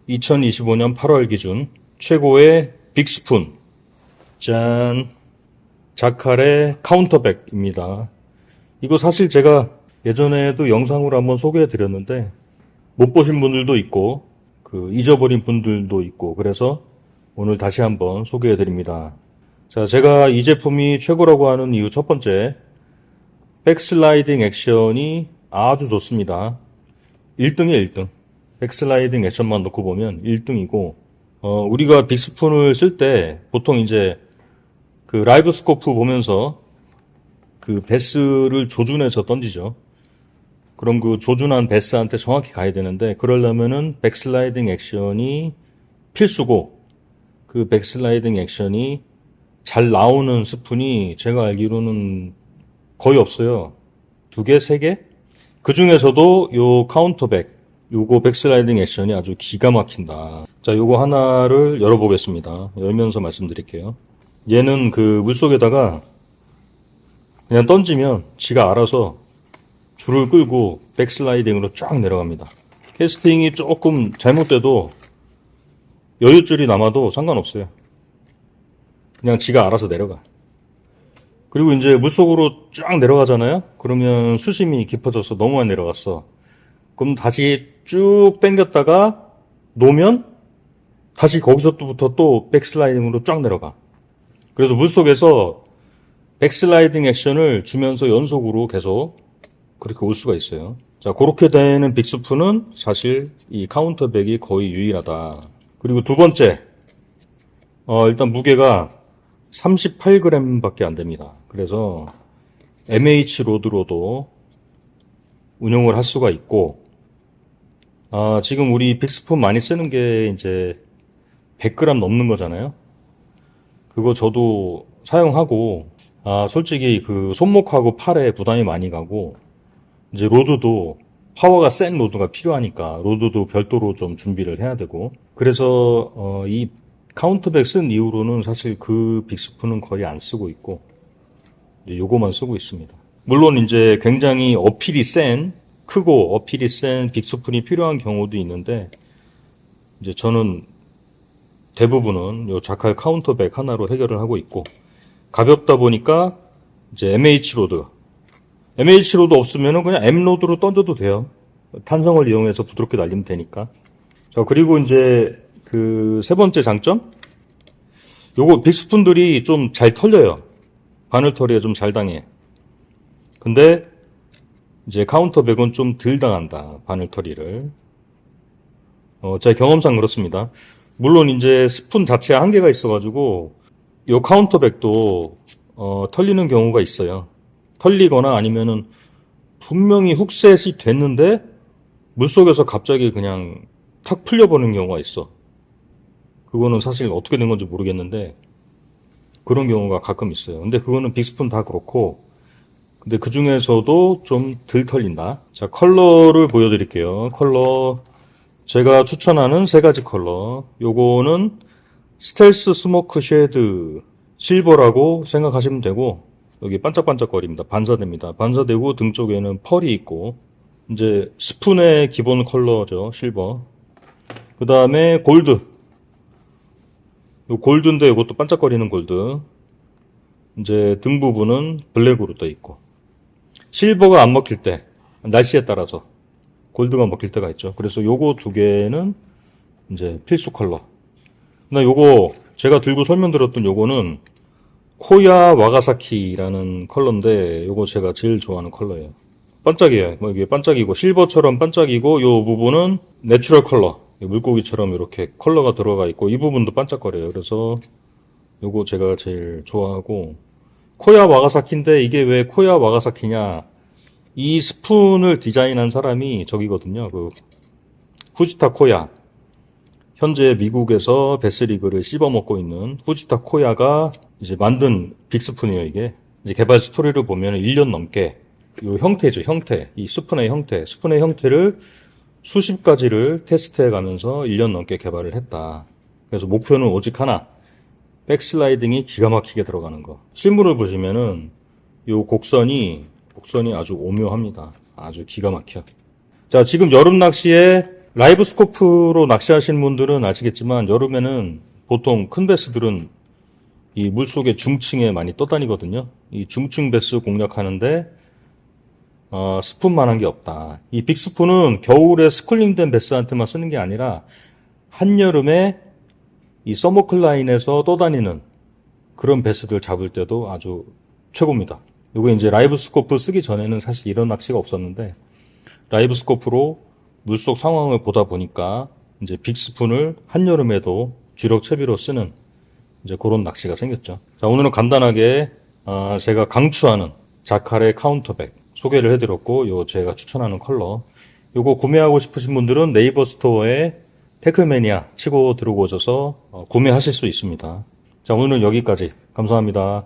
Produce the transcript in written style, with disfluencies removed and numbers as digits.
2025년 8월 기준 최고의 빅스푼. 짠. 자칼의 카운터백입니다. 이거 사실 제가 예전에도 영상으로 한번 소개해 드렸는데 못 보신 분들도 있고 잊어버린 분들도 있고 그래서 오늘 다시 한번 소개해 드립니다. 자, 제가 이 제품이 최고라고 하는 이유 첫 번째, 백슬라이딩 액션이 아주 좋습니다. 1등이에요, 1등. 백슬라이딩 액션만 놓고 보면 1등이고, 우리가 빅스푼을 쓸 때 보통 이제 라이브 스코프 보면서 베스를 조준해서 던지죠. 그럼 조준한 베스한테 정확히 가야 되는데, 그러려면은 백슬라이딩 액션이 필수고, 백슬라이딩 액션이 잘 나오는 스푼이 제가 알기로는 거의 없어요. 2개, 3개? 그 중에서도 요 카운터백, 요거 백슬라이딩 액션이 아주 기가 막힌다. 자, 요거 하나를 열어보겠습니다. 열면서 말씀드릴게요. 얘는 물속에다가 그냥 던지면 지가 알아서 줄을 끌고 백슬라이딩으로 쫙 내려갑니다. 캐스팅이 조금 잘못돼도 여윳줄이 남아도 상관없어요. 그냥 지가 알아서 내려가. 그리고 이제 물속으로 쫙 내려가잖아요? 그러면 수심이 깊어져서 너무 많이 내려갔어. 그럼 다시 쭉 당겼다가 놓으면 다시 거기서부터 또 백슬라이딩으로 쫙 내려가. 그래서 물속에서 백슬라이딩 액션을 주면서 연속으로 계속 그렇게 올 수가 있어요. 자, 그렇게 되는 빅스푼은 사실 이 카운터백이 거의 유일하다. 그리고 두 번째, 일단 무게가 38g 밖에 안 됩니다. 그래서 MH 로드로도 운용을 할 수가 있고, 지금 우리 빅스푼 많이 쓰는 게 이제 100g 넘는 거잖아요. 그거 저도 사용하고, 솔직히 손목하고 팔에 부담이 많이 가고, 이제 로드도 파워가 센 로드가 필요하니까 로드도 별도로 좀 준비를 해야 되고, 그래서 이 카운터백 쓴 이후로는 사실 빅스푼은 거의 안 쓰고 있고, 이제 요거만 쓰고 있습니다. 물론 이제 굉장히 크고 어필이 센 빅스푼이 필요한 경우도 있는데, 이제 저는 대부분은 요 자칼 카운터백 하나로 해결을 하고 있고, 가볍다 보니까 이제 MH 로드 없으면은 그냥 M 로드로 던져도 돼요. 탄성을 이용해서 부드럽게 날리면 되니까. 자, 그리고 이제 세 번째 장점? 요거 빅스푼들이 좀 잘 털려요. 바늘 털이에 좀 잘 당해. 근데 이제 카운터백은 좀 덜 당한다. 바늘 털이를. 제 경험상 그렇습니다. 물론 이제 스푼 자체에 한계가 있어가지고 요 카운터백도 털리는 경우가 있어요. 털리거나 아니면은 분명히 훅셋이 됐는데 물속에서 갑자기 그냥 탁 풀려버리는 경우가 있어. 그거는 사실 어떻게 된 건지 모르겠는데 그런 경우가 가끔 있어요. 근데 그거는 빅스푼 다 그렇고, 근데 그 중에서도 좀 덜 털린다. 자, 컬러를 보여드릴게요. 컬러 제가 추천하는 3가지 컬러. 요거는 스텔스 스모크 쉐드 실버라고 생각하시면 되고, 여기 반짝반짝거립니다. 반사됩니다. 반사되고 등 쪽에는 펄이 있고, 이제 스푼의 기본 컬러죠. 실버. 그 다음에 골드. 요 골드인데 이것도 반짝거리는 골드. 이제 등 부분은 블랙으로 떠 있고. 실버가 안 먹힐 때, 날씨에 따라서 골드가 먹힐 때가 있죠. 그래서 요거 2개는 이제 필수 컬러. 근데 요거 제가 들고 설명드렸던 요거는 코야 와가사키라는 컬러인데, 요거 제가 제일 좋아하는 컬러예요. 반짝이에요. 이게 반짝이고 실버처럼 반짝이고, 요 부분은 내추럴 컬러. 물고기처럼 이렇게 컬러가 들어가 있고, 이 부분도 반짝거려요. 그래서 요거 제가 제일 좋아하고, 코야 와가사키인데 이게 왜 코야 와가사키냐? 이 스푼을 디자인한 사람이 저기거든요. 후지타 코야. 현재 미국에서 베스리그를 씹어먹고 있는 후지타 코야가 이제 만든 빅스푼이에요, 이게. 이제 개발 스토리를 보면 1년 넘게 요 형태죠, 형태. 이 스푼의 형태를 수십 가지를 테스트해 가면서 1년 넘게 개발을 했다. 그래서 목표는 오직 하나. 백슬라이딩이 기가 막히게 들어가는 거. 실물을 보시면은 요 곡선이 아주 오묘합니다. 아주 기가 막혀. 자, 지금 여름 낚시에 라이브 스코프로 낚시하시는 분들은 아시겠지만 여름에는 보통 큰 베스들은 이 물속의 중층에 많이 떠다니거든요. 이 중층 베스 공략하는데 스푼만한 게 없다. 이 빅스푼은 겨울에 스쿨링된 베스한테만 쓰는 게 아니라 한여름에 이 서머클라인에서 떠다니는 그런 베스들 잡을 때도 아주 최고입니다. 이거 이제 라이브 스코프 쓰기 전에는 사실 이런 낚시가 없었는데 라이브 스코프로 물속 상황을 보다 보니까 이제 빅스푼을 한여름에도 주력 채비로 쓰는 이제 그런 낚시가 생겼죠. 자, 오늘은 간단하게 제가 강추하는 자칼의 카운터백 소개를 해드렸고, 요 제가 추천하는 컬러. 요거 구매하고 싶으신 분들은 네이버 스토어에 태클매니아 치고 들어오셔서 구매하실 수 있습니다. 자, 오늘은 여기까지. 감사합니다.